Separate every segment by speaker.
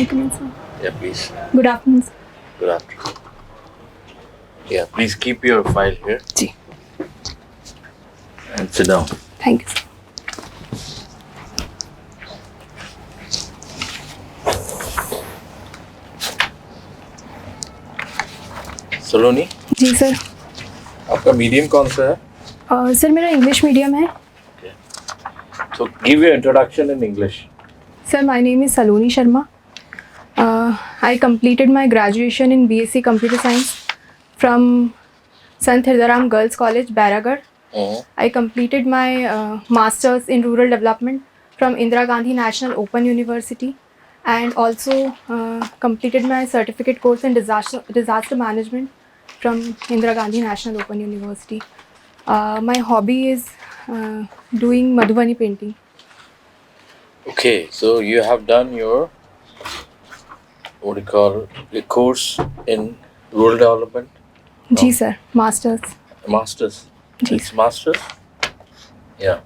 Speaker 1: I come in, sir?
Speaker 2: Yeah, please.
Speaker 1: Good afternoon, sir.
Speaker 2: Good afternoon. Yeah, please keep your file here
Speaker 1: जी,
Speaker 2: and sit down.
Speaker 1: thank you, sir.
Speaker 2: Saloni,
Speaker 1: जी sir.
Speaker 2: आपका medium कौन सा है?
Speaker 1: Sir मेरा English medium है.
Speaker 2: So give your introduction in English.
Speaker 1: Sir, my name is Saloni Sharma. I completed my graduation in BSc Computer Science from Sant Hirdaram Girls College, Baragarh. I completed my Masters in Rural Development from Indira Gandhi National Open University, and also completed my certificate course in disaster management from Indira Gandhi National Open University. My hobby is doing Madhubani painting.
Speaker 2: Okay, so you have done your what do you call the course in rural development?
Speaker 1: जी sir, masters.
Speaker 2: Masters.
Speaker 1: जी
Speaker 2: It's masters. Yeah.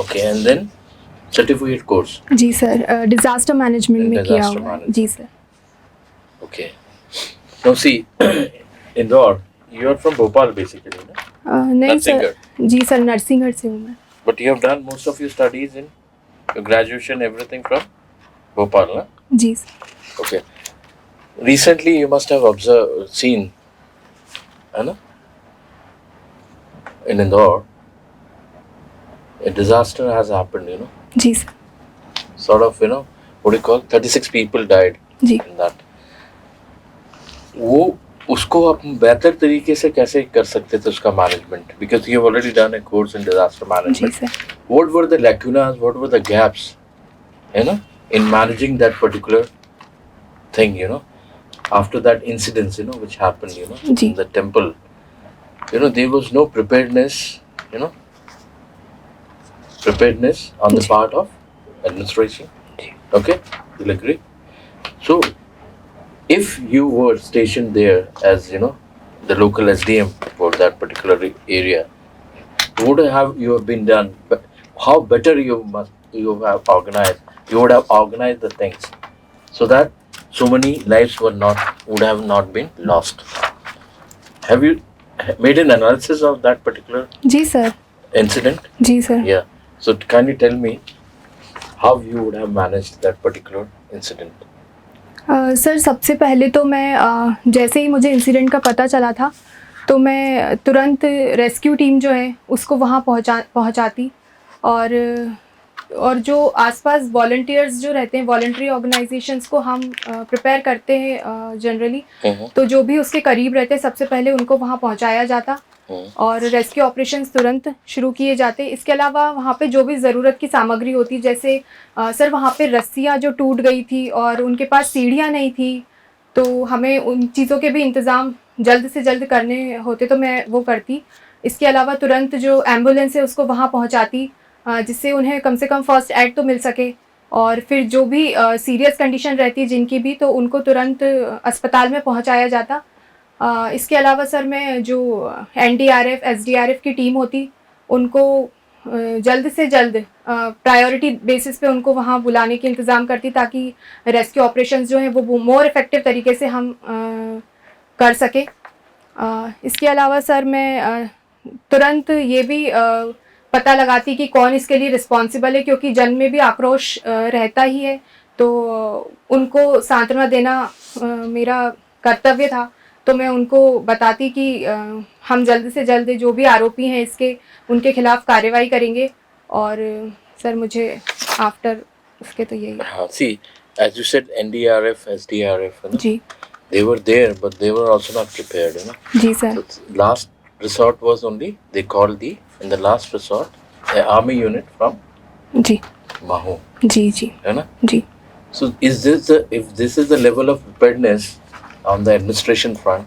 Speaker 2: Okay, and then certificate course.
Speaker 1: जी sir, disaster management में किया
Speaker 2: Disaster
Speaker 1: हुआ है.
Speaker 2: management.
Speaker 1: जी sir.
Speaker 2: Okay. Now see, Indore, you are from Bhopal basically, no?
Speaker 1: नहीं sir.
Speaker 2: Narsingarh.
Speaker 1: जी sir, Narsinghgarh से हूँ मैं.
Speaker 2: But you have done most of your studies in your graduation, everything from Bhopal, no?
Speaker 1: जी sir.
Speaker 2: Okay. Recently, you must have seen, है ना? In Indore, a disaster has happened, you know.
Speaker 1: जी sir.
Speaker 2: Sort of, you know, what do you call? 36 people died
Speaker 1: जी.
Speaker 2: in that. वो उसको हम बेहतर तरीके से कैसे कर सकते थे उसका management? Because you have already done a course in disaster
Speaker 1: जी
Speaker 2: management.
Speaker 1: Sir.
Speaker 2: What were the lacunas? What were the gaps? You know, in managing that particular thing, you know, after that incident, you know, which happened, you know,
Speaker 1: जी.
Speaker 2: in the temple, you know, there was no preparedness, you know, on the
Speaker 1: जी.
Speaker 2: part of administration.
Speaker 1: जी.
Speaker 2: Okay, you'll agree. So, if you were stationed there as, you know, the local SDM for that particular area, would have you have been done? But how better you have organized? You would have organized the things so that so many lives would have not been lost. Have you made an analysis of that particular
Speaker 1: जी sir.
Speaker 2: incident?
Speaker 1: जी sir.
Speaker 2: Yeah. So can you tell me how you would have managed that particular incident?
Speaker 1: Sir सबसे पहले तो मैं जैसे ही मुझे incident का पता चला था तो मैं तुरंत रेस्क्यू टीम जो है उसको वहाँ पहुँचाती और जो आसपास वॉलंटियर्स जो रहते हैं, वॉलंटरी ऑर्गेनाइजेशंस को हम प्रिपेयर करते हैं जनरली. तो जो भी उसके करीब रहते हैं सबसे पहले उनको वहाँ पहुँचाया जाता और रेस्क्यू ऑपरेशंस तुरंत शुरू किए जाते. इसके अलावा वहाँ पे जो भी ज़रूरत की सामग्री होती, जैसे सर वहाँ पे रस्सियाँ जो टूट गई थी और उनके पास सीढ़ियाँ नहीं थी, तो हमें उन चीज़ों के भी इंतज़ाम जल्द से जल्द करने होते तो मैं वो करती. इसके अलावा तुरंत जो एम्बुलेंस है उसको वहाँ पहुँचाती जिससे उन्हें कम से कम फर्स्ट एड तो मिल सके. और फिर जो भी सीरियस कंडीशन रहती है जिनकी भी, तो उनको तुरंत अस्पताल में पहुँचाया जाता. इसके अलावा सर मैं जो NDRF SDRF की टीम होती उनको जल्द से जल्द प्रायोरिटी बेसिस पे उनको वहाँ बुलाने के इंतज़ाम करती ताकि रेस्क्यू ऑपरेशंस जो हैं वो मोर इफ़ेक्टिव तरीके से हम कर सकें. इसके अलावा सर मैं तुरंत ये भी पता लगाती कि कौन इसके लिए रिस्पॉन्सिबल है, क्योंकि जन में भी आक्रोश रहता ही है, तो उनको सांत्वना देना मेरा कर्तव्य था. तो मैं उनको बताती कि हम जल्द से जल्द जो भी आरोपी हैं इसके उनके खिलाफ कार्रवाई करेंगे. और सर मुझे आफ्टर उसके तो यही.
Speaker 2: See, as you said, NDRF, SDRF, you know,
Speaker 1: जी.
Speaker 2: they were there, but they were also not prepared, you know.
Speaker 1: जी sir.
Speaker 2: So last resort was only they called in the last resort the army unit from
Speaker 1: जी.
Speaker 2: Mahu,
Speaker 1: जी जी.
Speaker 2: है ना?
Speaker 1: जी.
Speaker 2: So if this is the level of preparedness on the administration front,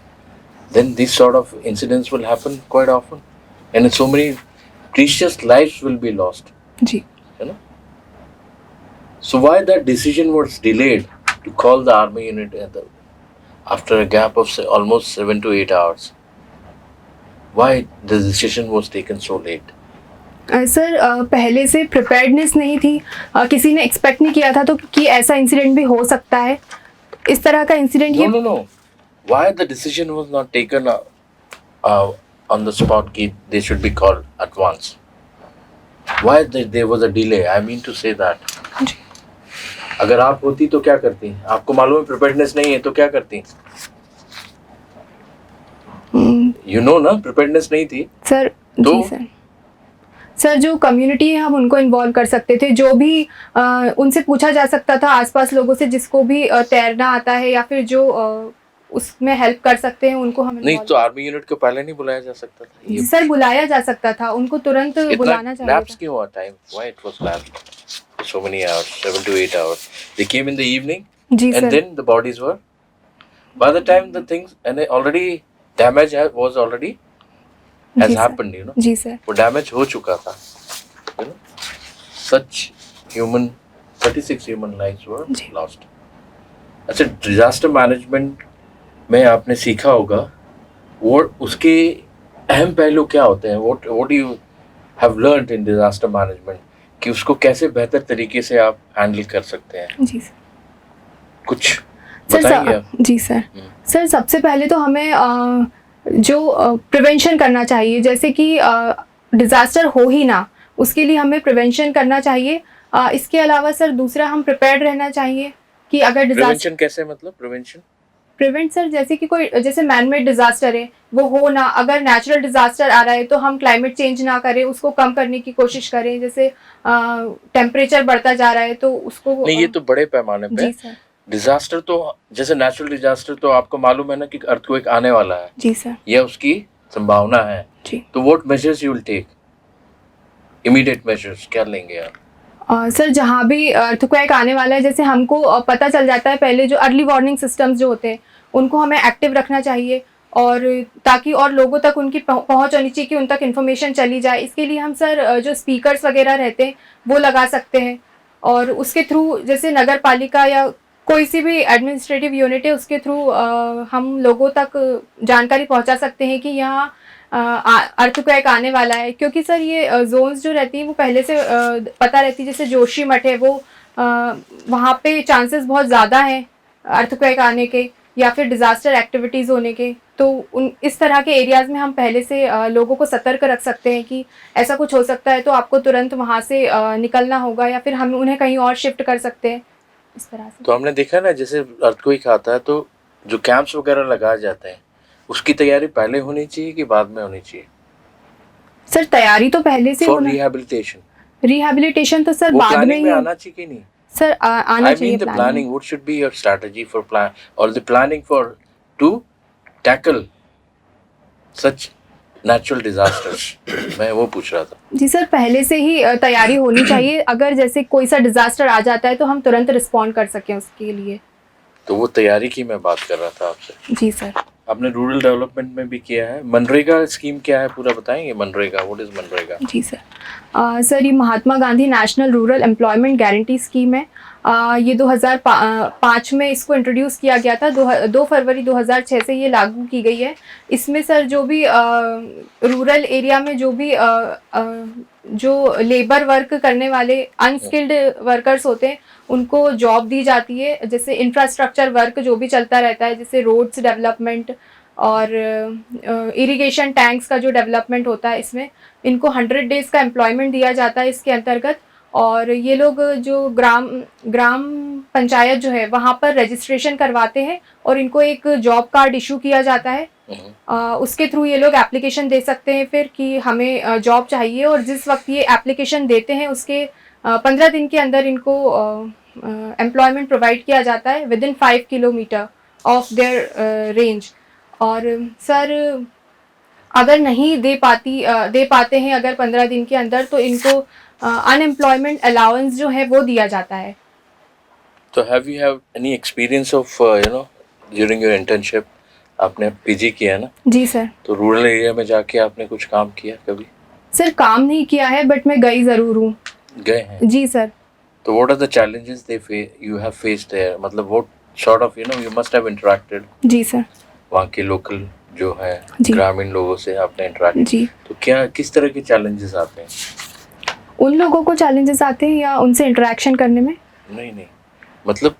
Speaker 2: then these sort of incidents will happen quite often, and so many precious lives will be lost.
Speaker 1: जी.
Speaker 2: You know. So why that decision was delayed to call the army unit after a gap of almost 7 to 8 hours? Why the decision was taken so late?
Speaker 1: Sir पहले से preparedness नहीं थी, किसी ने expect नहीं किया था तो कि ऐसा इंसिडेंट भी हो सकता है। इस तरह का इंसिडेंट ये
Speaker 2: No. Why the decision was not taken on the spot? कि they should be called at once. Why there was a delay? I mean to say that.
Speaker 1: जी
Speaker 2: अगर आप होती तो क्या करती? आपको मालूम है प्रिपेयर्डनेस नहीं है तो क्या करती? You know ना प्रिपेयर्डनेस नहीं थी
Speaker 1: सर।
Speaker 2: तो?
Speaker 1: जी सर जो कम्युनिटी है हम उनको इन्वॉल्व कर सकते थे, जो भी उनसे पूछा जा सकता था आसपास लोगों से जिसको भी तैरना आता है या फिर जो उसमें हेल्प कर सकते हैं उनको हम
Speaker 2: नहीं तो आर्मी यूनिट को पहले नहीं बुलाया जा सकता था? ये
Speaker 1: सर बुलाया जा सकता था, उनको तुरंत बुलाना चाहिए
Speaker 2: lapse
Speaker 1: था।
Speaker 2: क्यों हुआ time? Why it was lapsed so many hours, 7 to 8 hours? They came in the evening
Speaker 1: जी
Speaker 2: and
Speaker 1: sir.
Speaker 2: then the bodies were by the time the things and already damage was already has
Speaker 1: जी sir.
Speaker 2: happened, you know.
Speaker 1: जी sir.
Speaker 2: वो damage हो चुका था, you know. Such 36 human lives were
Speaker 1: जी।
Speaker 2: lost. अच्छा, disaster management में आपने सीखा होगा वो उसके अहम पहलू क्या होते हैं? What do you have learned in disaster management कि उसको कैसे बेहतर तरीके से आप हैंडल कर सकते हैं?
Speaker 1: जी सर।
Speaker 2: कुछ
Speaker 1: सर
Speaker 2: बताएंगे आप?
Speaker 1: जी सर। सर सबसे पहले तो हमें जो प्रिवेंशन करना चाहिए, जैसे कि डिज़ास्टर हो ही ना उसके लिए हमें प्रिवेंशन करना चाहिए। इसके अलावा सर दूसरा हम प्रिपेयर्ड रहना चाहिए कि अगर डिज़ास्टर
Speaker 2: प्रिवेंशन कैसे, मतलब प्रिवेंशन
Speaker 1: प्रिवेंट सर जैसे कि कोई जैसे मैनमेड डिज़ास्टर है वो हो ना, अगर नेचुरल डिज़ास्टर आ रहा है तो हम क्लाइमेट चेंज ना करें, उसको कम करने की कोशिश करें। जैसे टेम्परेचर बढ़ता जा रहा है तो उसको
Speaker 2: नहीं, ये तो बड़े पैमाने पे
Speaker 1: जी सर।
Speaker 2: डिजास्टर तो जैसे नेचुरल डिजास्टर तो आपको मालूम है ना कि अर्थक्वेक आने वाला है
Speaker 1: जी सर।
Speaker 2: या उसकी संभावना है,
Speaker 1: जी
Speaker 2: तो what measures you will take? Immediate measures क्या लेंगे आप?
Speaker 1: सर जहाँ भी अर्थक्वेक आने वाला है, जैसे हमको पता चल जाता है पहले, जो अर्ली वार्निंग सिस्टम्स जो होते हैं उनको हमें एक्टिव रखना चाहिए, और ताकि और लोगों तक उनकी पहुँच होनी चाहिए कि उन तक इन्फॉर्मेशन चली जाए। इसके लिए हम सर जो स्पीकर्स वगैरह रहते हैं वो लगा सकते हैं, और उसके थ्रू जैसे नगर पालिका या कोई सी भी एडमिनिस्ट्रेटिव यूनिट है उसके थ्रू हम लोगों तक जानकारी पहुंचा सकते हैं कि यहाँ अर्थक्वेक आने वाला है। क्योंकि सर ये जोन्स जो रहती हैं वो पहले से पता रहती है। जैसे जोशी मठ है वो वहाँ पे चांसेस बहुत ज़्यादा हैं अर्थक्वेक आने के या फिर डिज़ास्टर एक्टिविटीज़ होने के। तो उन इस तरह के एरियाज़ में हम पहले से लोगों को सतर्क रख सकते हैं कि ऐसा कुछ हो सकता है तो आपको तुरंत वहाँ से निकलना होगा, या फिर हम उन्हें कहीं और शिफ्ट कर सकते हैं इस तरह से।
Speaker 2: तो हमने देखा ना जैसे अर्थक्वेक आता है तो जो कैंप्स वगैरह लगाए जाते हैं उसकी तैयारी पहले होनी चाहिए कि बाद में होनी चाहिए?
Speaker 1: सर तैयारी तो पहले से
Speaker 2: फॉर
Speaker 1: होना।
Speaker 2: रिहैबिलिटेशन
Speaker 1: तो सर
Speaker 2: वो
Speaker 1: बाद में
Speaker 2: प्लानिंग
Speaker 1: ही
Speaker 2: में आना चाहिए कि नहीं?
Speaker 1: सर आना
Speaker 2: I
Speaker 1: चाहिए
Speaker 2: mean the planning. What should be your strategy for plan or the planning for to tackle such natural disasters? मैं वो पूछ रहा था।
Speaker 1: जी सर पहले से ही तैयारी होनी चाहिए। अगर जैसे कोई सा डिज़ास्टर आ जाता है तो हम तुरंत रिस्पॉन्ड कर सकें उसके लिए।
Speaker 2: तो वो तैयारी की मैं बात कर रहा था आपसे।
Speaker 1: जी सर।
Speaker 2: आपने रूरल डेवलपमेंट में भी किया है। मनरेगा स्कीम क्या है पूरा बताएंगे? MNREGA, what is MNREGA?
Speaker 1: जी सर। सर ये Mahatma Gandhi national rural employment guarantee scheme है। ये 2005 में इसको इंट्रोड्यूस किया गया था। 2 फरवरी 2006 से ये लागू की गई है। इसमें सर जो भी रूरल एरिया में जो भी जो लेबर वर्क करने वाले अनस्किल्ड वर्कर्स होते हैं उनको जॉब दी जाती है। जैसे इंफ्रास्ट्रक्चर वर्क जो भी चलता रहता है, जैसे रोड्स डेवलपमेंट और इरिगेशन टैंक्स का जो डेवलपमेंट होता है, इसमें इनको 100 डेज़ का एम्प्लॉयमेंट दिया जाता है इसके अंतर्गत। और ये लोग जो ग्राम पंचायत जो है वहाँ पर रजिस्ट्रेशन करवाते हैं और इनको एक जॉब कार्ड इशू किया जाता है। उसके थ्रू ये लोग एप्लीकेशन दे सकते हैं फिर कि हमें जॉब चाहिए, और जिस वक्त ये एप्लीकेशन देते हैं उसके 15 दिन के अंदर इनको एम्प्लॉयमेंट प्रोवाइड किया जाता है with in 5 kilometre of their range. और सर अगर नहीं दे पाते हैं अगर 15 दिन के अंदर, तो इनको अनएम्प्लॉयमेंट अलाउंस जो है वो दिया जाता है।
Speaker 2: तो have you have any experience of during your internship? आपने पीजी किया ना?
Speaker 1: जी सर।
Speaker 2: तो रूरल एरिया में जाके आपने कुछ काम किया कभी?
Speaker 1: सर काम नहीं किया है बट मैं गई ज़रूर हूँ।
Speaker 2: गए हैं?
Speaker 1: जी सर।
Speaker 2: तो what are the challenges you have faced there? मतलब what sort of you must have interacted?
Speaker 1: जी सर।
Speaker 2: वहाँ के लोकल जो है
Speaker 1: जी।
Speaker 2: ग्रामीण लोगों से आपने इंटरेक्ट,
Speaker 1: जी।
Speaker 2: तो क्या किस तरह के चैलेंजेस आते हैं?
Speaker 1: उन लोगों को चैलेंजेस आते हैं या उनसे इंटरेक्शन करने में?
Speaker 2: नहीं, मतलब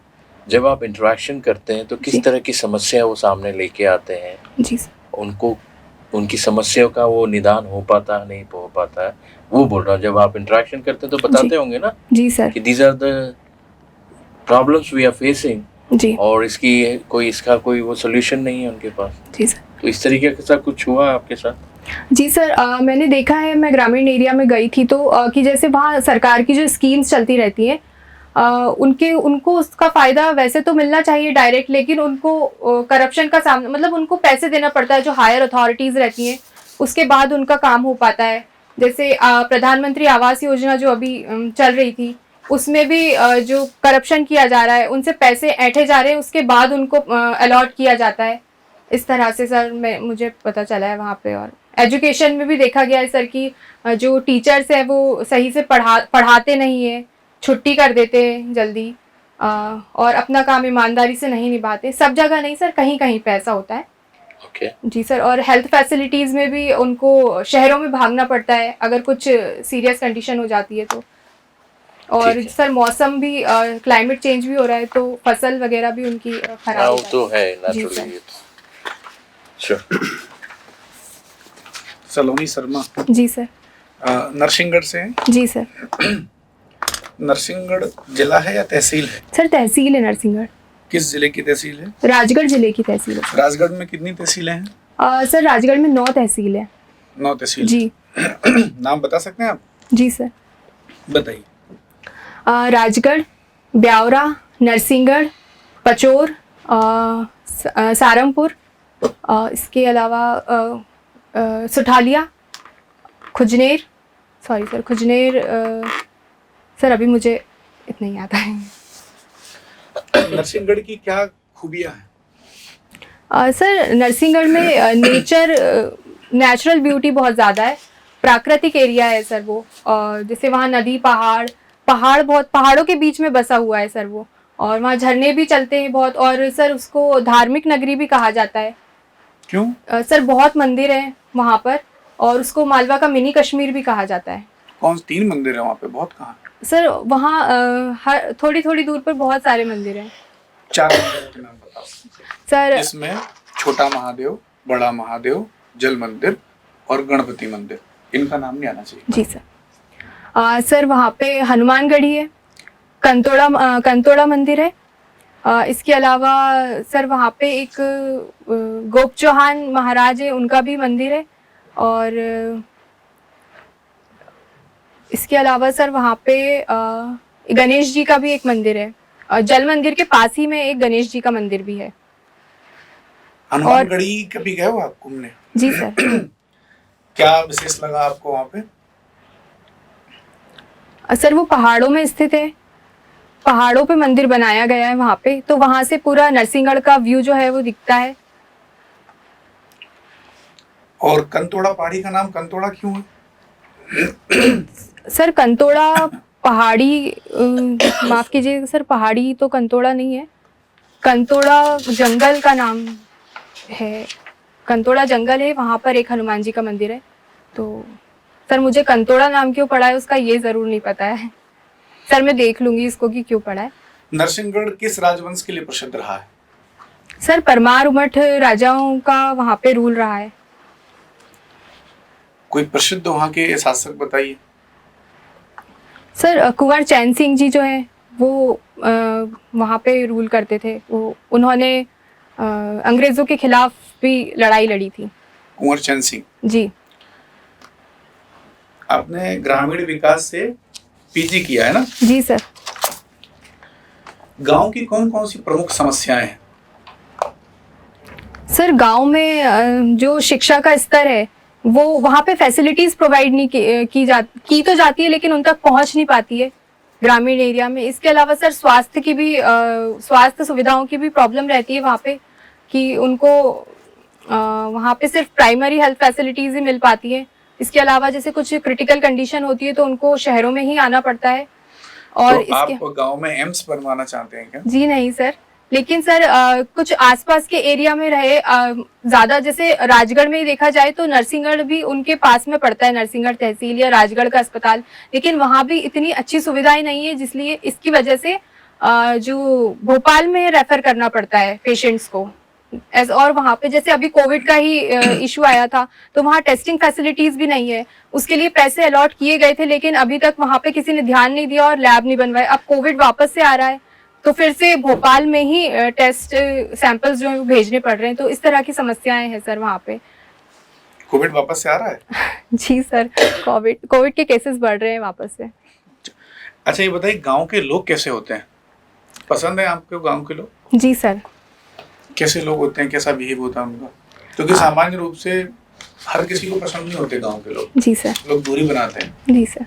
Speaker 2: जब आप इंटरेक्शन करते हैं तो
Speaker 1: जी।
Speaker 2: किस तरह की समस्या वो सामने लेके आते हैं,
Speaker 1: जी सर।
Speaker 2: उनको उनकी समस्याओं का वो निदान हो पाता है, नहीं हो पाता है, वो बोल रहा हूँ। जब आप इंटरेक्शन करते हैं तो बताते
Speaker 1: जी।
Speaker 2: होंगे ना
Speaker 1: जी सर।
Speaker 2: कि these are the problems we are facing,
Speaker 1: जी।
Speaker 2: और इसका कोई वो सॉल्यूशन नहीं है उनके पास।
Speaker 1: जी सर।
Speaker 2: तो इस तरीके के साथ कुछ हुआ आपके साथ?
Speaker 1: जी सर, मैंने देखा है, मैं ग्रामीण एरिया में गई थी तो कि जैसे वहाँ सरकार की जो स्कीम्स चलती रहती हैं, उनको उसका फ़ायदा वैसे तो मिलना चाहिए डायरेक्ट, लेकिन उनको करप्शन का सामना, मतलब उनको पैसे देना पड़ता है जो हायर अथॉरिटीज़ रहती हैं, उसके बाद उनका काम हो पाता है। जैसे प्रधानमंत्री आवास योजना जो अभी चल रही थी, उसमें भी जो करप्शन किया जा रहा है, उनसे पैसे ऐंठे जा रहे हैं, उसके बाद उनको अलॉट किया जाता है। इस तरह से सर मुझे पता चला है वहाँ पे। और एजुकेशन में भी देखा गया है सर कि जो टीचर्स हैं वो सही से पढ़ाते नहीं है, छुट्टी कर देते हैं जल्दी, और अपना काम ईमानदारी से नहीं निभाते। सब जगह नहीं सर, कहीं कहीं पे ऐसा होता है।
Speaker 2: ओके।
Speaker 1: जी सर। और हेल्थ फैसिलिटीज़ में भी उनको शहरों में भागना पड़ता है अगर कुछ सीरियस कंडीशन हो जाती है तो। और
Speaker 2: ठीक है।
Speaker 1: सर मौसम भी, क्लाइमेट चेंज भी हो रहा है तो फसल वगैरह भी उनकी खराब
Speaker 2: हाँ,
Speaker 1: हो
Speaker 2: वो
Speaker 1: जाती
Speaker 2: तो है
Speaker 1: जी सर।
Speaker 2: नेचुरली। श्योर।
Speaker 3: सलोनी शर्मा
Speaker 1: जी सर।
Speaker 3: नरसिंहगढ़ से हैं।
Speaker 1: जी सर।
Speaker 3: नरसिंहगढ़ जिला है या तहसील है?
Speaker 1: सर तहसील है नरसिंहगढ़।
Speaker 3: किस जिले की तहसील है?
Speaker 1: राजगढ़ जिले की तहसील है।
Speaker 3: राजगढ़ में कितनी तहसीलें हैं?
Speaker 1: सर राजगढ़ में 9 तहसील है।
Speaker 3: 9 तहसील।
Speaker 1: जी।
Speaker 3: नाम बता सकते हैं आप?
Speaker 1: जी सर।
Speaker 3: बताइए।
Speaker 1: राजगढ़, ब्यावरा, नरसिंहगढ़, पचोर, सारंगपुर, इसके अलावा Suthalia, Khujner, sorry sir, Khujner, sir अभी मुझे इतना ही याद है।
Speaker 3: नरसिंहगढ़ की क्या खूबियां हैं?
Speaker 1: सर नरसिंहगढ़ में नेचुरल ब्यूटी बहुत ज़्यादा है, प्राकृतिक एरिया है सर वो। जैसे वहाँ नदी, पहाड़ों के बीच में बसा हुआ है सर वो, और वहाँ झरने भी चलते हैं बहुत, और सर उसको धार्मिक नगरी भी कहा जाता है।
Speaker 3: क्यों?
Speaker 1: सर बहुत मंदिर हैं वहाँ पर, और उसको मालवा का मिनी कश्मीर भी कहा जाता है।
Speaker 3: कौन 3 मंदिर है वहाँ पे? बहुत कहाँ?
Speaker 1: सर वहाँ हर थोड़ी थोड़ी दूर पर बहुत सारे मंदिर हैं।
Speaker 3: 4 मंदिरों के नाम बताओ।
Speaker 1: सर
Speaker 3: इसमें छोटा महादेव, बड़ा महादेव, जल मंदिर और गणपति मंदिर, इनका नाम नहीं आना चाहिए।
Speaker 1: जी सर। सर वहाँ पे हनुमानगढ़ी है, कंतोड़ा मंदिर है। इसके अलावा सर वहाँ पे एक गोप चौहान महाराज है, उनका भी मंदिर है। और इसके अलावा सर वहाँ पे गणेश जी का भी एक मंदिर है। जल मंदिर के पास ही में एक गणेश जी का मंदिर भी है।
Speaker 3: हनुमानगढ़ी कभी गए हो आप घूमने?
Speaker 1: जी सर।
Speaker 3: क्या विशेष लगा आपको वहाँ पे?
Speaker 1: सर वो पहाड़ों में स्थित है, पहाड़ों पे मंदिर बनाया गया है वहाँ पे, तो वहाँ से पूरा नरसिंहगढ़ का व्यू जो है वो दिखता है।
Speaker 3: और कंतोड़ा पहाड़ी का नाम कंतोड़ा क्यों है?
Speaker 1: सर कंतोड़ा पहाड़ी, माफ कीजिए सर, पहाड़ी तो कंतोड़ा नहीं है, कंतोड़ा जंगल का नाम है। कंतोड़ा जंगल है, वहाँ पर एक हनुमान जी का मंदिर है। तो सर मुझे कंतोड़ा नाम क्यों पड़ा है उसका ये ज़रूर नहीं पता है सर, मैं देख लूँगी इसको कि क्यों पड़ा है।
Speaker 3: नरसिंहगढ़ किस राजवंश के लिए प्रसिद्ध रहा है?
Speaker 1: सर परमार उमठ राजाओं का वहाँ पे रूल रहा है।
Speaker 3: कोई प्रसिद्ध वहाँ के शासक बताइए।
Speaker 1: सर कुंवर चैन सिंह जी जो है वो वहाँ पे रूल करते थे। उन्होंने अंग्रेज़ों के खिलाफ भी लड़ाई लड़ी थी।
Speaker 3: कुंवर चैन सिंह
Speaker 1: जी।
Speaker 3: आपने ग्रामीण विकास से पीजी किया है ना?
Speaker 1: जी सर।
Speaker 3: गांव की कौन कौन सी प्रमुख समस्याएं हैं?
Speaker 1: सर गांव में जो शिक्षा का स्तर है वो वहाँ पे फैसिलिटीज़ प्रोवाइड नहीं की तो जाती है, लेकिन उन तक पहुँच नहीं पाती है ग्रामीण एरिया में। इसके अलावा सर स्वास्थ्य सुविधाओं की भी प्रॉब्लम रहती है वहाँ पे, कि उनको वहाँ पे सिर्फ प्राइमरी हेल्थ फैसिलिटीज़ ही मिल पाती है। इसके अलावा जैसे कुछ क्रिटिकल कंडीशन होती है तो उनको शहरों में ही आना पड़ता है। और
Speaker 3: तो आप गांव में एम्स बनवाना चाहते हैं क्या?
Speaker 1: जी नहीं सर, लेकिन सर कुछ आसपास के एरिया में रहे ज्यादा, जैसे राजगढ़ में देखा जाए तो नरसिंहगढ़ भी उनके पास में पड़ता है, नरसिंहगढ़ तहसील या राजगढ़ का अस्पताल, लेकिन वहां भी इतनी अच्छी सुविधाएं नहीं है, जिसलिए इसकी वजह से जो भोपाल में रेफर करना पड़ता है पेशेंट्स को। और वहां पे जैसे अभी कोविड का ही इशू आया था, तो वहाँ टेस्टिंग फैसिलिटीज भी नहीं है, उसके लिए पैसे अलॉट किए गए थे, लेकिन अभी तक वहां पे किसी ने ध्यान नहीं दिया और लैब नहीं बनवाए। अब कोविड वापस से आ रहा है, तो फिर से भोपाल में ही टेस्ट सैंपल्स जो है वो भेजने पड़ रहे हैं, तो इस तरह की समस्याएं हैं सर वहाँ पे।
Speaker 3: कोविड वापस से आ रहा है?
Speaker 1: जी सर, कोविड के केसेस बढ़ रहे हैं वापस से।
Speaker 3: अच्छा ये बताइए, गांव के लोग कैसे होते हैं? पसंद है आपको गांव के लोग?
Speaker 1: जी सर।
Speaker 3: कैसे लोग होते हैं, कैसा बिहेव होता है उनका? क्योंकि सामान्य रूप से हर किसी को पसंद नहीं होते गांव के लोग।
Speaker 1: जी सर।
Speaker 3: लोग दूरी बनाते हैं।
Speaker 1: जी सर।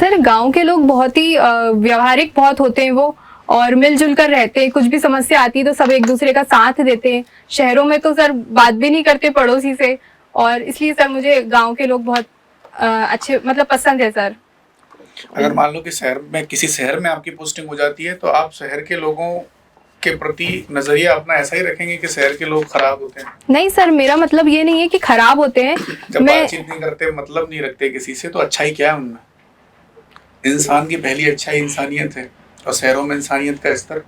Speaker 1: सर गांव के लोग बहुत ही व्यवहारिक बहुत होते हैं वो, और मिलजुल कर रहते हैं, कुछ भी समस्या आती है तो सब एक दूसरे का साथ देते हैं। शहरों में तो सर बात भी नहीं करते पड़ोसी से, और इसलिए सर मुझे गांव के लोग बहुत अच्छे मतलब पसंद है सर।
Speaker 3: अगर मान लो कि शहर में, किसी शहर में आपकी पोस्टिंग हो जाती है, तो आप शहर के लोगों के प्रति नजरिया अपना ऐसा ही रखेंगे कि शहर के लोग खराब होते हैं?
Speaker 1: नहीं सर, मेरा मतलब ये नहीं है कि खराब होते हैं।
Speaker 3: जब बातचीत नहीं करते, मतलब नहीं रखते किसी से, तो अच्छाई क्या है उनमें? इंसान की पहली अच्छाई इंसानियत है, और शहरों में इंसानियत का स्तर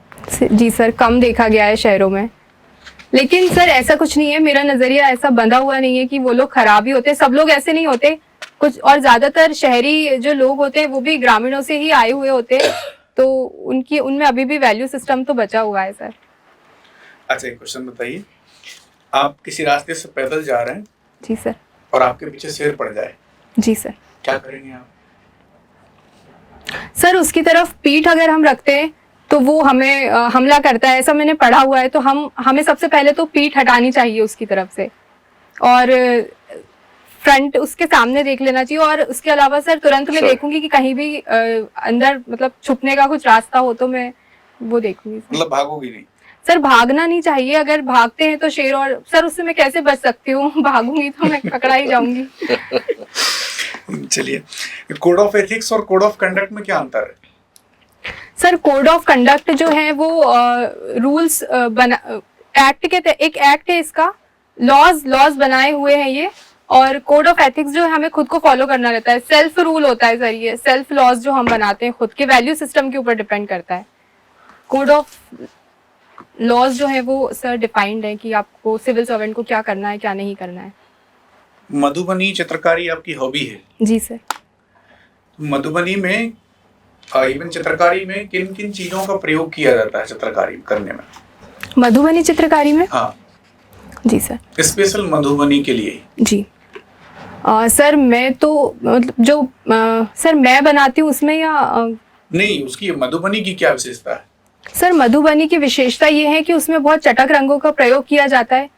Speaker 1: जी सर कम देखा गया है शहरों में। लेकिन सर ऐसा कुछ नहीं है, मेरा नजरिया ऐसा बंधा हुआ नहीं है कि वो लोग खराब ही होते हैं, सब लोग ऐसे नहीं होते कुछ, और ज्यादातर शहरी जो लोग होते हैं वो भी ग्रामीणों से ही आए हुए होते हैं, तो उनमें अभी भी वैल्यू सिस्टम तो बचा हुआ है सर।
Speaker 3: अच्छा एक क्वेश्चन बताइए, आप किसी रास्ते से पैदल जा रहे हैं,
Speaker 1: जी सर,
Speaker 3: और आपके पीछे शेर पड़ जाए,
Speaker 1: जी सर,
Speaker 3: क्या करेंगे आप?
Speaker 1: सर उसकी तरफ पीठ अगर हम रखते हैं तो वो हमें हमला करता है, ऐसा मैंने पढ़ा हुआ है, तो हमें सबसे पहले तो पीठ हटानी चाहिए उसकी तरफ से, और फ्रंट उसके सामने देख लेना चाहिए। और उसके अलावा सर तुरंत मैं देखूंगी कि कहीं भी अंदर मतलब छुपने का कुछ रास्ता हो तो मैं वो देखूंगी।
Speaker 3: मतलब भागोगी नहीं?
Speaker 1: सर भागना नहीं चाहिए, अगर भागते हैं तो शेर, और सर उससे मैं कैसे बच सकती हूँ? भागूंगी तो मैं पकड़ा ही जाऊंगी।
Speaker 3: चलिए, कोड ऑफ एथिक्स और कोड ऑफ कंडक्ट में क्या अंतर है?
Speaker 1: सर कोड ऑफ कंडक्ट जो है वो रूल्स एक्ट के एक एक्ट है, इसका लॉज बनाए हुए हैं ये, और कोड ऑफ एथिक्स जो है हमें खुद को फॉलो करना रहता है, सेल्फ रूल होता है सर, ये सेल्फ लॉज जो हम बनाते हैं खुद के वैल्यू सिस्टम के ऊपर डिपेंड करता है। कोड ऑफ लॉज जो है वो सर डिफाइंड है कि आपको सिविल सर्वेंट को क्या करना है क्या नहीं करना है।
Speaker 3: मधुबनी चित्रकारी आपकी हॉबी है?
Speaker 1: जी सर।
Speaker 3: मधुबनी में इवन चित्रकारी में किन किन चीजों का प्रयोग किया जाता है चित्रकारी करने में?
Speaker 1: मधुबनी चित्रकारी में?
Speaker 3: हाँ
Speaker 1: जी सर,
Speaker 3: स्पेशल मधुबनी के लिए।
Speaker 1: जी सर मैं तो मतलब जो सर मैं बनाती हूँ उसमें या
Speaker 3: नहीं, उसकी मधुबनी की क्या विशेषता है?
Speaker 1: सर मधुबनी की विशेषता ये है कि उसमें बहुत चटक रंगों का प्रयोग किया जाता है,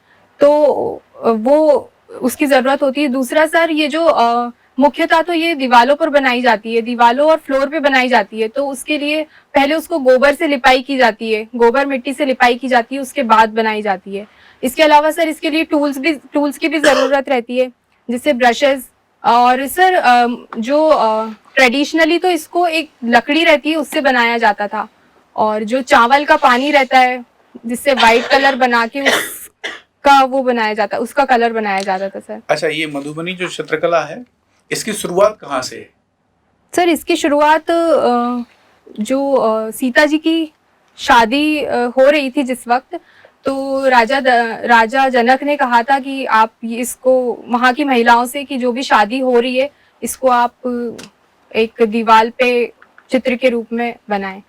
Speaker 1: तो वो उसकी जरूरत होती है। दूसरा सर ये जो मुख्यतः तो ये दीवालों पर बनाई जाती है, दीवालों और फ्लोर पे बनाई जाती है, तो उसके लिए पहले उसको गोबर से लिपाई की जाती है, गोबर मिट्टी से लिपाई की जाती है, उसके बाद बनाई जाती है। इसके अलावा सर इसके लिए टूल्स की भी जरूरत रहती है, जैसे ब्रशेस, और सर जो ट्रेडिशनली तो इसको एक लकड़ी रहती है उससे बनाया जाता था, और जो चावल का पानी रहता है जिससे व्हाइट कलर बना के उसका वो बनाया जाता, उसका कलर बनाया जाता था सर।
Speaker 3: अच्छा, ये मधुबनी जो चित्रकला है, इसकी शुरुआत कहाँ से है?
Speaker 1: सर इसकी शुरुआत जो सीता जी की शादी हो रही थी जिस वक्त, तो राजा जनक ने कहा था कि आप इसको वहाँ की महिलाओं से कि जो भी शादी हो रही है इसको आप एक दीवार पे चित्र के रूप में बनाएं,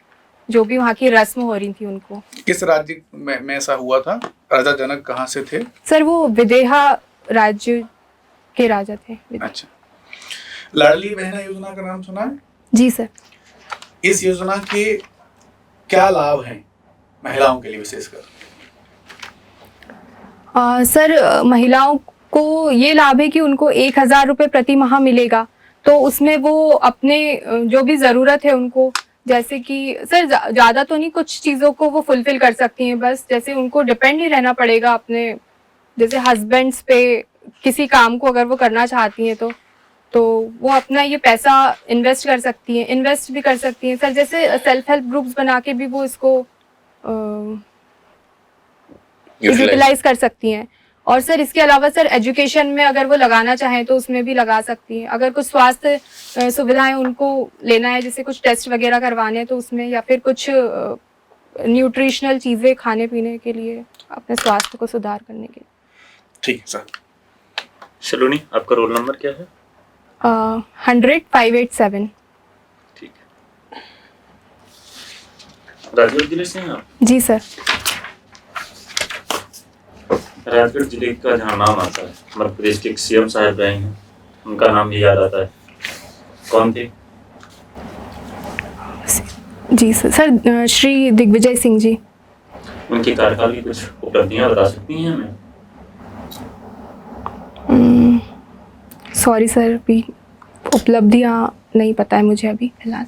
Speaker 1: जो भी वहाँ की रस्म हो रही थी उनको।
Speaker 3: किस राज्य में ऐसा हुआ था? राजा जनक कहाँ से थे?
Speaker 1: सर वो विदेहा राज्य के राजा थे।
Speaker 3: अच्छा, लाडली बहना योजना का नाम सुना है?
Speaker 1: जी सर।
Speaker 3: इस योजना के क्या लाभ हैं महिलाओं के लिए विशेषकर?
Speaker 1: सर महिलाओं को ये लाभ है कि उनको 1000 रुपये प्रति माह मिलेगा, तो उसमें वो अपने जो भी जरूरत है उनको, जैसे कि सर ज्यादा तो नहीं, कुछ चीजों को वो फुलफिल कर सकती हैं, बस जैसे उनको डिपेंड नहीं रहना पड़ेगा अपने जैसे हस्बैंड्स पे, किसी काम को अगर वो करना चाहती हैं तो वो अपना ये पैसा इन्वेस्ट कर सकती हैं, इन्वेस्ट भी कर सकती हैं सर। जैसे सेल्फ हेल्प ग्रुप्स बना के भी वो इसको यूटिलाइज कर सकती हैं। और सर इसके अलावा सर एजुकेशन में अगर वो लगाना चाहें तो उसमें भी लगा सकती हैं। अगर कुछ स्वास्थ्य सुविधाएं उनको लेना है, जैसे कुछ टेस्ट वगैरह करवाने हैं तो उसमें, या फिर कुछ न्यूट्रिशनल चीज़ें खाने पीने के लिए, अपने स्वास्थ्य को सुधार करने के लिए।
Speaker 3: ठीक है सर।
Speaker 4: सलोनी, आपका रोल नंबर क्या है?
Speaker 1: 100-587।
Speaker 4: ठीक है। राजगढ़ जिले से हैं आप?
Speaker 1: जी सर।
Speaker 4: राजगढ़ जिले का जहाँ नाम आता है, मध्य प्रदेश के एक सीएम साहब रहे हैं, उनका नाम भी याद आता है, कौन थे?
Speaker 1: जी सर, सर श्री दिग्विजय सिंह जी।
Speaker 4: उनके कार्यकाल की कुछ उपलब्धियां बता सकती हैं हमें?
Speaker 1: सॉरी सर, अभी उपलब्धियां नहीं पता है मुझे अभी फिलहाल।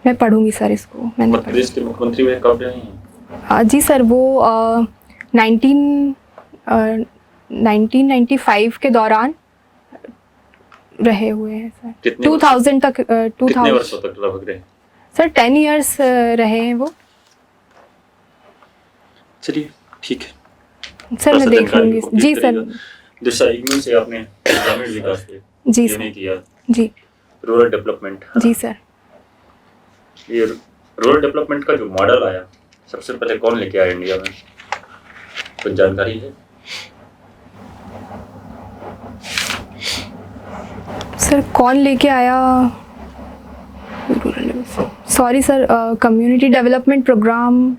Speaker 1: मैं पढ़ूंगी सर इसको। मैंने
Speaker 4: मध्य प्रदेश के मुख्यमंत्री वे कब रहे हैं?
Speaker 1: जी सर, वो 1995 के दौरान रहे हुए हैं सर।
Speaker 4: कितने
Speaker 1: 2000 तक,
Speaker 4: कितने
Speaker 1: 2000
Speaker 4: वर्षों तक लगभग रहे?
Speaker 1: सर 10 इयर्स रहे हैं वो।
Speaker 4: चलिए ठीक है।
Speaker 1: सर मैं देख
Speaker 4: जानकारी
Speaker 1: लूंगी।
Speaker 4: को
Speaker 1: जी
Speaker 4: किस
Speaker 1: सर।
Speaker 4: तरीके का? दूसरा इग्नू से आपने ग्रामीण विकास पे
Speaker 1: जी
Speaker 4: क्यों नहीं
Speaker 1: सर।
Speaker 4: किया?
Speaker 1: जी
Speaker 4: रूरल डेवलपमेंट।
Speaker 1: जी सर।
Speaker 4: ये रूरल डेवलपमेंट का जो मॉडल आया, सबसे पहले कौन लेके आया इंडिया में, कुछ जानकारी है?
Speaker 1: सर कौन लेके आया? Sorry sir, community development programme.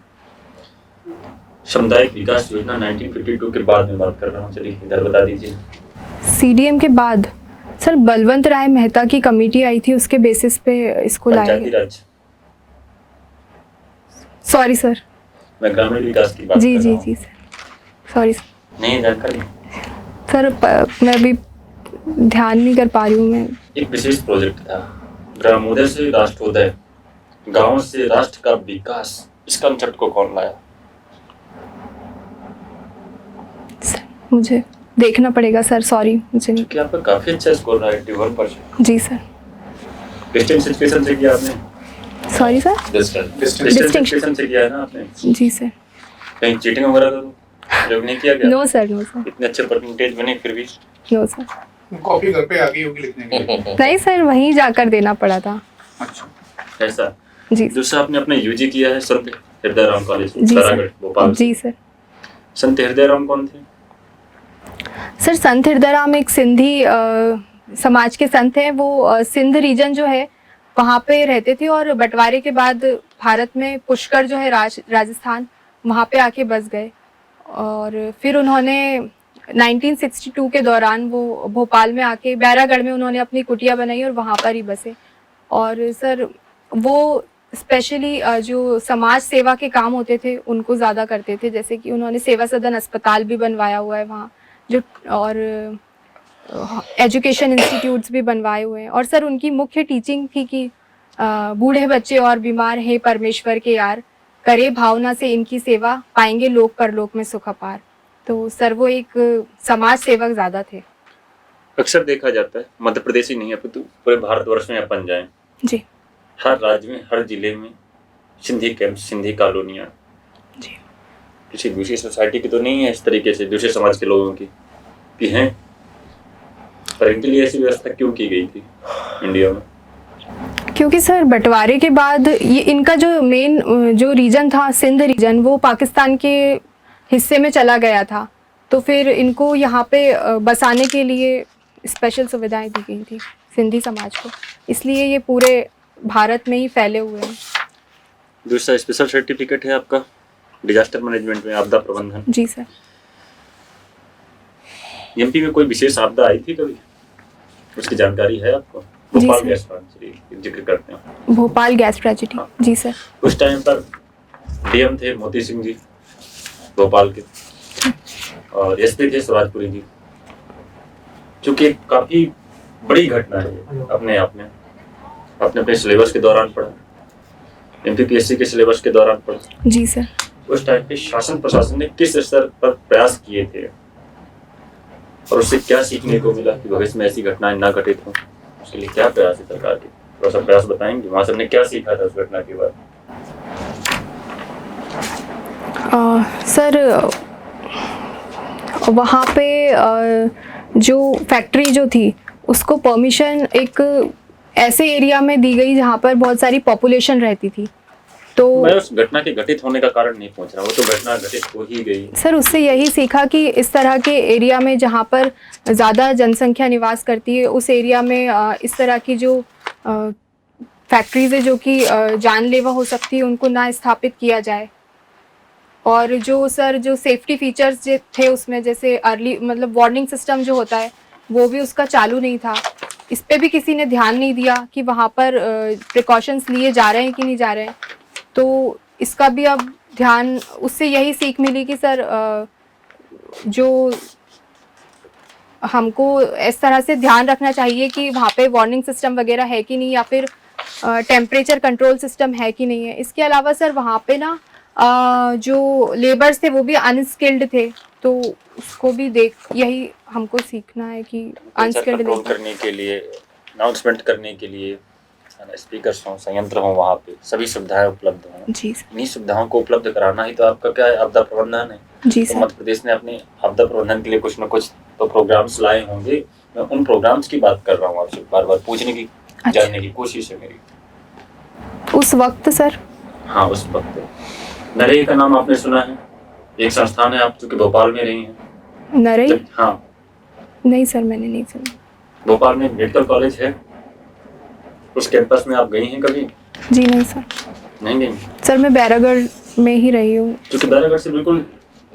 Speaker 4: सामुदायिक विकास योजना 1952 के बाद में बात कर रहा हूँ। चलिए इधर बता दीजिए।
Speaker 1: CDM के बाद सर बलवंत राय मेहता की कमेटी आई थी, उसके बेसिस पे इसको लाया
Speaker 4: पंचायती
Speaker 1: गया।
Speaker 4: राज।
Speaker 1: Sorry sir.
Speaker 4: मैं ग्रामीण विकास की बात
Speaker 1: जी
Speaker 4: कर
Speaker 1: जी
Speaker 4: रहा हूँ।
Speaker 1: जी सर, सॉरी सर।
Speaker 4: नहीं जानकारी।
Speaker 1: सर मैं अभी ध्यान नहीं कर पा रही हूँ मैं।
Speaker 4: एक विशेष प्रोजेक्ट था, ग्रामोदय से राष्ट्रोदय, गांव से राष्ट्र का विकास। इस कंसेप्ट को कौन लाया?
Speaker 1: सर मुझे देखना पड़ेगा सर, सॉरी मुझे नहीं।
Speaker 4: क्योंकि आपका काफी अच्छा स्कोर रहा है, 81%।
Speaker 1: जी सर।
Speaker 4: डिस्टेंस एजुकेशन से किया आपने?
Speaker 1: Sorry sir.
Speaker 4: Distance
Speaker 1: Distinction।
Speaker 4: Education से किया है ना आपने?
Speaker 1: जी सर।
Speaker 4: कहीं चीटिंग वगैरह तो जब नहीं किया गया?
Speaker 1: नो सर, नो सर,
Speaker 4: इतने अच्छे परसेंटेज बने फिर भी?
Speaker 1: No sir.
Speaker 3: कॉपी घर पे आ गई होगी लिखने के लिए।
Speaker 1: नहीं सर, वहीं जाकर देना पड़ा था।
Speaker 3: अच्छा।
Speaker 4: ऐसा।
Speaker 1: जी
Speaker 4: दूसरा आपने अपने यूजी किया है संत हृदयराम कॉलेज,
Speaker 1: जी
Speaker 4: तारागढ़,
Speaker 1: सर।
Speaker 4: भोपाल।
Speaker 1: जी सर।
Speaker 4: संत हृदयराम कौन थे?
Speaker 1: सर संत हृदयराम एक सिंधी समाज के संत हैं। वो सिंध रीजन जो है वहाँ पे रहते थे, और बंटवारे के बाद भारत में पुष्कर जो है राजस्थान, वहाँ पे आके बस गए। और फिर उन्होंने 1962 के दौरान वो भोपाल में आके बैरागढ़ में उन्होंने अपनी कुटिया बनाई और वहाँ पर ही बसे। और सर वो स्पेशली जो समाज सेवा के काम होते थे उनको ज़्यादा करते थे, जैसे कि उन्होंने सेवा सदन अस्पताल भी बनवाया हुआ है वहाँ जो, और एजुकेशन इंस्टीट्यूट्स भी बनवाए हुए हैं। और सर उनकी मुख्य टीचिंग थी कि बूढ़े बच्चे और बीमार हैं परमेश्वर के यार, करे भावना से इनकी सेवा, पाएंगे लोक परलोक में सुख अपार। तो सर वो एक समाज सेवक ज़्यादा थे।
Speaker 4: अक्सर देखा जाता है, मध्य प्रदेश ही नहीं है तो पूरे भारतवर्ष में अपन जाएं,
Speaker 1: जी
Speaker 4: हर राज्य में, हर जिले में सिंधी कैंप, सिंधी कॉलोनियाँ।
Speaker 1: जी।
Speaker 4: किसी दूसरी सोसाइटी की तो नहीं है इस तरीके से, दूसरे समाज के लोगों की हैं, पर इनके लिए ऐसी व्यवस्था क्यों की गई थी इंडिया में?
Speaker 1: क्योंकि सर बंटवारे के बाद ये इनका जो मेन जो रीजन था, सिंध रीजन, वो पाकिस्तान के हिस्से में चला गया था। तो फिर इनको यहाँ पे बसाने के लिए स्पेशल सुविधाएं दी गई थी सिंधी समाज को, इसलिए ये पूरे भारत में ही फैले हुए हैं।
Speaker 4: दूसरा स्पेशल सर्टिफिकेट है आपका डिजास्टर मैनेजमेंट में, आपदा प्रबंधन।
Speaker 1: जी सर।
Speaker 4: एमपी में कोई विशेष आपदा आई थी कभी, उसकी जानकारी है आपको?
Speaker 1: जी
Speaker 4: भोपाल
Speaker 1: सर।
Speaker 4: गैस प्लांट जिक्र करते हैं,
Speaker 1: भोपाल गैस ट्रेजेडी।
Speaker 4: हाँ।
Speaker 1: जी सर।
Speaker 4: उस टाइम पर डीएम थे मोती सिंह जी भोपाल के, और एसपी थे सुराजपुरी जी, चूंकि काफी बड़ी घटना है अपने आप में। आपने अपने सिलेबस के दौरान पढ़ा, एमपीपीएससी के सिलेबस के दौरान पढ़ा।
Speaker 1: जी सर।
Speaker 4: उस टाइम पे शासन प्रशासन ने किस स्तर पर प्रयास किए थे और उससे क्या सीखने को मिला कि भविष्य में ऐसी घटनाएं ना घटित हों? उसके लिए क्या प्रयास है सरकार के? थोड़ा सा प्रयास बताएंगे, वहां से हमने क्या सीखा था उस घटना के बाद?
Speaker 1: सर वहाँ पे जो फैक्ट्री जो थी उसको परमिशन एक ऐसे एरिया में दी गई जहाँ पर बहुत सारी पॉपुलेशन रहती थी। तो
Speaker 4: मैं उस घटना के घटित होने का कारण नहीं पूछ रहा, वो तो घटना घटित हो ही गई।
Speaker 1: सर उससे यही सीखा कि इस तरह के एरिया में जहाँ पर ज़्यादा जनसंख्या निवास करती है उस एरिया में इस तरह की जो फैक्ट्रीज है जो कि जानलेवा हो सकती है उनको ना स्थापित किया जाए। और जो सर जो सेफ्टी फीचर्स जो थे उसमें जैसे अर्ली मतलब वार्निंग सिस्टम जो होता है वो भी उसका चालू नहीं था। इस पे भी किसी ने ध्यान नहीं दिया कि वहाँ पर प्रिकॉशंस लिए जा रहे हैं कि नहीं जा रहे हैं। तो इसका भी अब ध्यान, उससे यही सीख मिली कि सर जो हमको इस तरह से ध्यान रखना चाहिए कि वहाँ पे वार्निंग सिस्टम वगैरह है कि नहीं या फिर टेम्परेचर कंट्रोल सिस्टम है कि नहीं है। इसके अलावा सर वहाँ पे ना जो लेबर्स थे वो भी अनस्किल्ड थे, तो उसको भी यही हमको सीखना है कि अनस्किल्ड
Speaker 4: कंट्रोल करने के लिए, अनाउंसमेंट करने के लिए स्पीकर्स हों, संयंत्र हों, वहाँ पे सभी सुविधाएं उपलब्ध हों।
Speaker 1: जी सर।
Speaker 4: इन्हीं सुविधाओं को उपलब्ध कराना ही तो आपका क्या है, आपदा प्रबंधन है।
Speaker 1: जी
Speaker 4: तो
Speaker 1: सर।
Speaker 4: मध्य प्रदेश ने अपने आपदा प्रबंधन के लिए कुछ न कुछ तो प्रोग्राम्स लाए होंगे। मैं उन प्रोग्राम्स की बात कर रहा हूँ, आपसे बार बार पूछने की जानने की कोशिश है मेरी।
Speaker 1: उस वक्त सर,
Speaker 4: हाँ उस वक्त नरेगा का नाम आपने सुना है? एक संस्थान है, आप चूंकि भोपाल में रही हैं।
Speaker 1: नरेगा?
Speaker 4: हाँ।
Speaker 1: नहीं सर मैंने नहीं सुना।
Speaker 4: भोपाल में मेडिकल कॉलेज है, उस कैंपस में आप गई हैं कभी?
Speaker 1: जी नहीं सर।
Speaker 4: नहीं गई
Speaker 1: सर मैं बैरागढ़ में ही रही हूँ।
Speaker 4: क्योंकि बैरागढ़ से बिल्कुल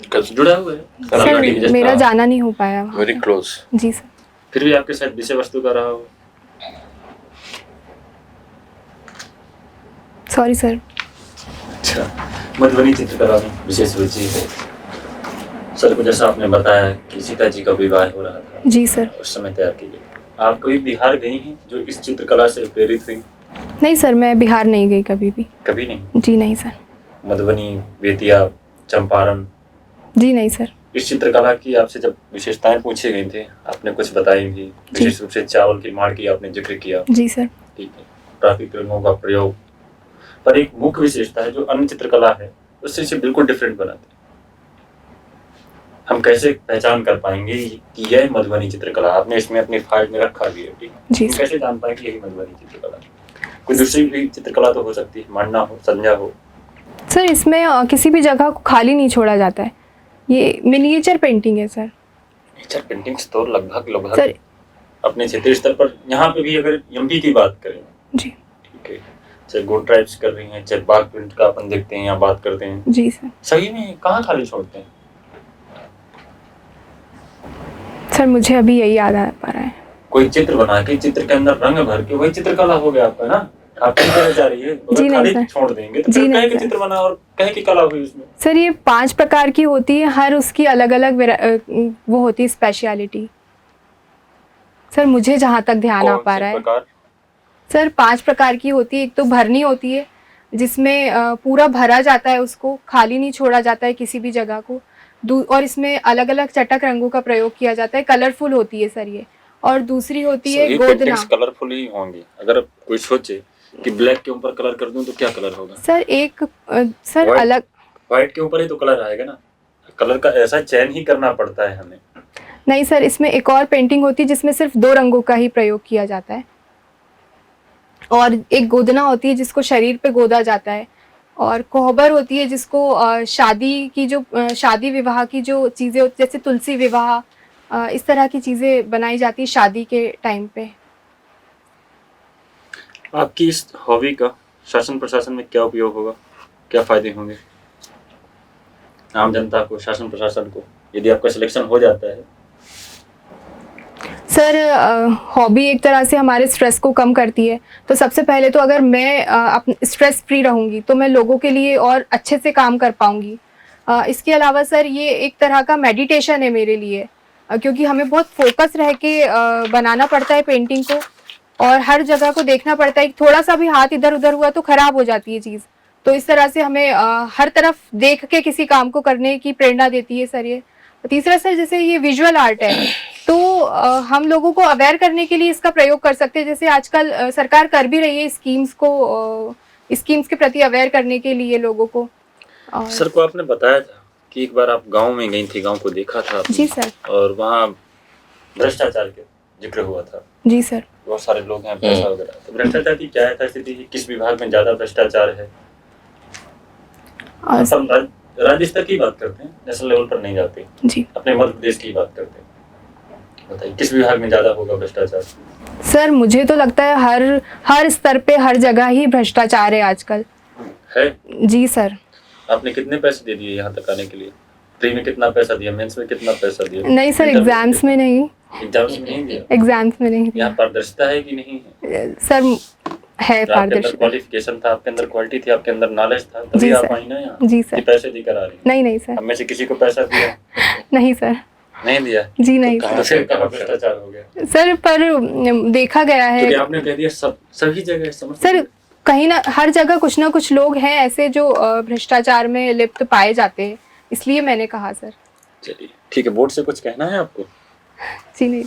Speaker 4: जुड़ा हुआ है
Speaker 1: सर, मेरा जाना नहीं हो पाया।
Speaker 2: Very close.
Speaker 1: जी सर।
Speaker 4: फिर भी आपके साथ विषय वस्तु का रहा हो।
Speaker 1: Sorry sir.
Speaker 4: अच्छा, मधुबनी चित्रकला में विशेष रुचि है। सर को जैसा आपने बताया कि सीता जी का विवाह हो रहा था,
Speaker 1: जी सर।
Speaker 4: उस समय तैयार की गई। आप कभी बिहार गई हैं जो इस चित्रकला से प्रेरित हुई?
Speaker 1: नहीं सर, मैं बिहार नहीं गई कभी भी।
Speaker 4: कभी नहीं?
Speaker 1: जी नहीं सर।
Speaker 4: मधुबनी, बेतिया, चंपारण?
Speaker 1: जी नहीं सर।
Speaker 4: इस चित्रकला की आपसे जब विशेषताएं पूछे गई थे, आपने कुछ बताई भी, विशेष रूप से चावल की माड़ की आपने जिक्र किया।
Speaker 1: जी सर।
Speaker 4: ठीक है, प्राकृतिक रंगों का प्रयोग, पर एक मुख्य विशेषता है जो अन्य चित्रकला है उससे इसे बिल्कुल डिफरेंट बनाते हैं। हम कैसे पहचान कर पाएंगे कि यह मधुबनी चित्रकला? आपने इसमें अपनी फाइल में रखा भी है, ठीक? हम कैसे जान पाएंगे यही मधुबनी चित्रकला? कोई दूसरी भी चित्रकला तो हो सकती है, मांडना हो, संज्ञा हो।
Speaker 1: सर इसमें किसी भी जगह को खाली नहीं छोड़ा जाता है। ये मिनिएचर पेंटिंग है सर।
Speaker 4: मिनिएचर पेंटिंग्स तो लगभग
Speaker 1: सर
Speaker 4: अपने क्षेत्रीय स्तर पर, यहाँ पे भी अगर एमपी की बात करें,
Speaker 1: जी
Speaker 4: ठीक है, चाहे गोंड ट्राइब्स कर रही हैं, चाहे बाघ प्रिंट का अपन देखते हैं, यहाँ बात करते हैं,
Speaker 1: जी सर।
Speaker 4: सही में कहाँ खाली छोड़ते हैं?
Speaker 1: सर मुझे अभी यही याद आ पा रहा है।
Speaker 4: कोई चित्र बना के चित्र के अंदर रंग भर के, वही चित्रकला हो गया आपका ना। आप क्या कहना चाह रही है?
Speaker 1: जी नहीं
Speaker 4: खाली
Speaker 1: सर।
Speaker 4: छोड़ देंगे तो
Speaker 1: जी
Speaker 4: फिर
Speaker 1: नहीं
Speaker 4: कहे कि
Speaker 1: सर।
Speaker 4: चित्र बना और कहे कि कला हुई उसमें।
Speaker 1: सर ये 5 प्रकार की होती है, हर उसकी अलग अलग वो होती है स्पेशलिटी। सर मुझे जहाँ तक ध्यान आ पा रहा है सर 5 प्रकार की होती है। एक तो भरनी होती है जिसमें पूरा भरा जाता है, उसको खाली नहीं छोड़ा जाता है किसी भी जगह को। और इसमें अलग अलग चटक रंगों का प्रयोग किया जाता है, कलरफुल होती है सर ये। और दूसरी होती है गोदना।
Speaker 4: कलरफुल ही होंगी। अगर कोई सोचे कि ब्लैक के ऊपर कलर कर दूं तो क्या कलर होगा?
Speaker 1: सर एक सर
Speaker 4: White-
Speaker 1: अलग
Speaker 4: व्हाइट के ऊपर ही तो कलर आएगा ना। कलर का ऐसा चयन ही करना पड़ता है हमें।
Speaker 1: नहीं सर, इसमें एक और पेंटिंग होती है जिसमें सिर्फ 2 रंगों का ही प्रयोग किया जाता है। और एक गोदना होती है जिसको शरीर पे गोदा जाता है। और कोहबर होती है जिसको शादी की जो शादी विवाह की जो चीज़ें होती, जैसे तुलसी विवाह, इस तरह की चीज़ें बनाई जाती है शादी के टाइम पे।
Speaker 4: आपकी इस हॉबी का शासन प्रशासन में क्या उपयोग होगा, क्या फायदे होंगे आम जनता को, शासन प्रशासन को, यदि आपका सिलेक्शन हो जाता है?
Speaker 1: सर हॉबी एक तरह से हमारे स्ट्रेस को कम करती है। तो सबसे पहले तो अगर मैं अपने स्ट्रेस फ्री रहूँगी तो मैं लोगों के लिए और अच्छे से काम कर पाऊँगी। इसके अलावा सर ये एक तरह का मेडिटेशन है मेरे लिए, क्योंकि हमें बहुत फोकस रह के बनाना पड़ता है पेंटिंग को, और हर जगह को देखना पड़ता है। थोड़ा सा भी हाथ इधर उधर हुआ तो खराब हो जाती है चीज़। तो इस तरह से हमें हर तरफ देख के किसी काम को करने की प्रेरणा देती है सर ये। तीसरा सर जैसे ये विजुअल आर्ट है, तो हम लोगों को अवेयर करने के लिए इसका प्रयोग कर सकते हैं। जैसे आजकल सरकार कर भी रही है स्कीम्स को, स्कीम्स के प्रति अवेयर करने के लिए लोगों को।
Speaker 4: सर को आपने बताया था कि एक बार आप गांव में गई थी, गांव को देखा था आपने,
Speaker 1: जी सर।
Speaker 4: और वहाँ भ्रष्टाचार के जिक्र हुआ था।
Speaker 1: जी सर।
Speaker 4: बहुत सारे लोग हैं, पैसा वगैरह। तो भ्रष्टाचार की क्या है स्थिति, किस विभाग में ज्यादा भ्रष्टाचार है?
Speaker 1: और
Speaker 4: हम राज्य स्तर की बात करते हैं, नेशनल लेवल पर नहीं जाते,
Speaker 1: जी
Speaker 4: अपने मध्य प्रदेश की बात करते हैं। बताइए किस विभाग में ज्यादा होगा भ्रष्टाचार?
Speaker 1: सर मुझे तो लगता है हर स्तर पे हर जगह ही भ्रष्टाचार है आजकल।
Speaker 4: है।
Speaker 1: जी सर।
Speaker 4: आपने कितने पैसे दे दिए यहाँ तक आने के लिए? प्री में कितना पैसा दिया, मेंस में कितना पैसा दिया?
Speaker 1: नहीं सर, एग्जाम्स में नहीं।
Speaker 4: एग्जाम्स में नहीं दिया?
Speaker 1: एग्जाम्स में नहीं
Speaker 4: यहाँ पारदर्शिता है कि नहीं है?
Speaker 1: सर है
Speaker 4: आपके अंदर
Speaker 1: पारदर्शिता।
Speaker 4: क्वालिफिकेशन था, आपके अंदर क्वालिटी थी, आपके अंदर नॉलेज था, तभी
Speaker 1: जी
Speaker 4: आप
Speaker 1: सर।
Speaker 4: आई ना यहाँ।
Speaker 1: जी सर।
Speaker 4: कि पैसे देकर आ रही हैं।
Speaker 1: नहीं नहीं सर।
Speaker 4: हम में से किसी को पैसा दिया?
Speaker 1: नहीं सर।
Speaker 4: नहीं दिया?
Speaker 1: जी नहीं
Speaker 4: तो फिर कहाँ भ्रष्टाचार हो गया?
Speaker 1: सर, पर देखा गया
Speaker 4: क्योंकि
Speaker 1: है
Speaker 4: आपने कह दिया सभी जगह समझ।
Speaker 1: सर, कहीं ना हर जगह कुछ ना कुछ लोग हैं ऐसे जो भ्रष्टाचार में लिप्त पाए जाते हैं, इसलिए मैंने कहा सर।
Speaker 4: चलिए ठीक है, बोर्ड से कुछ कहना है आपको?
Speaker 1: जी नहीं।